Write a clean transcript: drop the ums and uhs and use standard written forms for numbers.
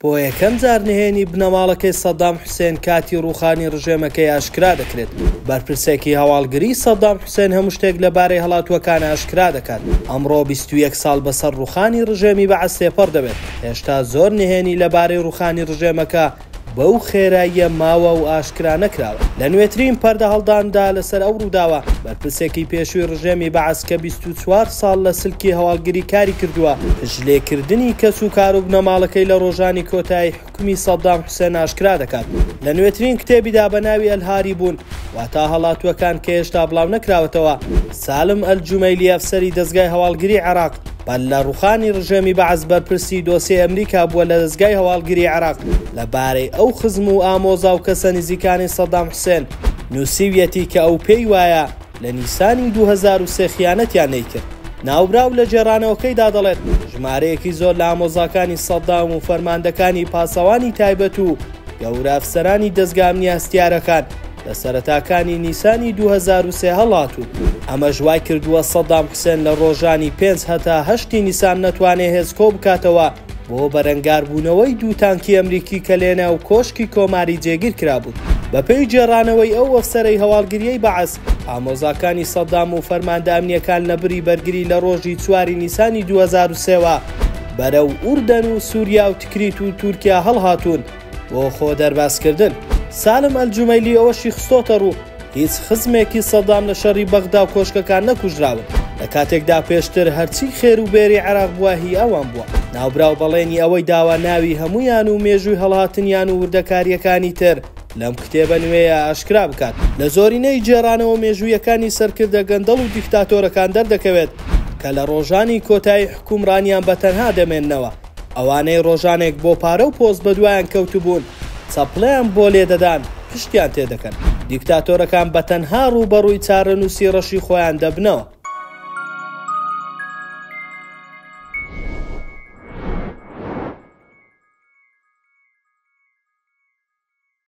بۆ یەکەم جار نهێنی بنەماڵەکەی سەدام حوسێن کاتی ڕووخانی ڕژێمەکەی ئاشکرا دەکرێت. بەرپرسێکی هەواڵگری سەدام حوسێن هەموو شتێک لەبارەی هەڵاتوەکان ئاشکرا دەکات. ئەمڕۆ 21 ساڵ بەسەر ڕووخانی ڕژێمی بەعەز تێپەڕ دەبێت. هێشتا زۆر نهێنی لەبارەی ڕووخانی ڕژێمەکە بەو خێراییە ماوە و ئاشکرا نەکراوە. لە نوێترین پەردە هەڵداندا لەسەر ئەو ڕووداوە بەرپرسێکی پێشووی ڕژێمی بەعەز کە 24 ساڵ لە سلکی هەواڵگری کاری کردووە پشتلێکردنی کەس و کار و بنەماڵەکەی لە ڕۆژانی کۆتایی حکومی سەدام حوسێن ئاشکرا دەکات. لە نوێترین کتێبیدا بە ناوی ئەلهاری بوون واتە هەڵاتوەکان کە هێشتا بڵاو نەکراوەتەوە سالم ئەلجومەیلی ئەفسەری دەزگای هەواڵگری عێراق لە ڕووخانی ڕژێمی بەعەز بەرپرسی دۆسیە ئەمریکا بووە لە دەزگای هەواڵگری عێراق لەبارەی ئەو خزم و ئامۆزا و کەسە نزیکانی سەدام حوسێن نووسیویەتی کە ئەو پێی وایە لە نیسانی 2003 خیانەتیان نەیکرد. ناوبراو لە جێرانەوەکەیدا دەڵێت ژمارەیەکی زۆر لە ئامۆزاکانی سەدام و فەرماندەکانی پاسەوانی تایبەت و گەورە ئەفسەرانی دەزگا ئەمنیاستیارەکان لە سەرەتاکانی نیسانی 2003 هەڵاتوو. ئەمە ژوای کردووە سەدام حوسێن لە ڕۆژانی 5 هەتا 8 نیسان نەتوانێ هێزکۆ بکاتەوە بۆ بەرەنگاربوونەوەی دوو تانکی ئەمریکی کە لێنە و کۆشکی کۆماری جێگیر کرابوو. بەپێی جێڕانەوەی ئەو ئەفسەرەی هەواڵگریەی بەعەز ئامۆزاکانی سەدام و فەرماندە ئەمنیەکان لە بری بەرگری لە ڕۆژی 4 نیسانی 2003 بەرەو ئوردەن و سووریا و تکریت و تورکیا هەڵهاتوون بۆ خۆ دەرباسکردن. سالم ئەلجومەیلی ئەوەشی خستۆتە ڕوو هیچ خزمێکی سەدام لە شەڕی بەغدا و کۆشکەکان نەکوژراون. لە کاتێکدا پێشتر هەرچی خێر و بێری عێراق بووە هی ئەوان بووە. ناوبراو بەڵێنی ئەوەی داوا ناوی هەمویان و مێژووی هەڵهاتنیان و وردەکاریەکانی تر لەم کتێبە نوێیە ئاشکرا بکات. لە زۆرینەی جێرانەوە مێژوویەکانی سەرکردە گەندەڵ و دیکتاتۆرەکان دەردەکەوێت کە لە ڕۆژانی کۆتایی حکومڕانیان بەتەنها دەمێننەوە. ئەوانەی ڕۆژانێک بۆ پارە و پۆست بەدوایان کەوتبوون چەپڵیان بۆ لێدەدان پشتیان تێدەکەن. دیکتاتۆرەکان بەتەنها ڕوبەڕووی چارەنووسی ڕەشی خۆیان دەبنەوە.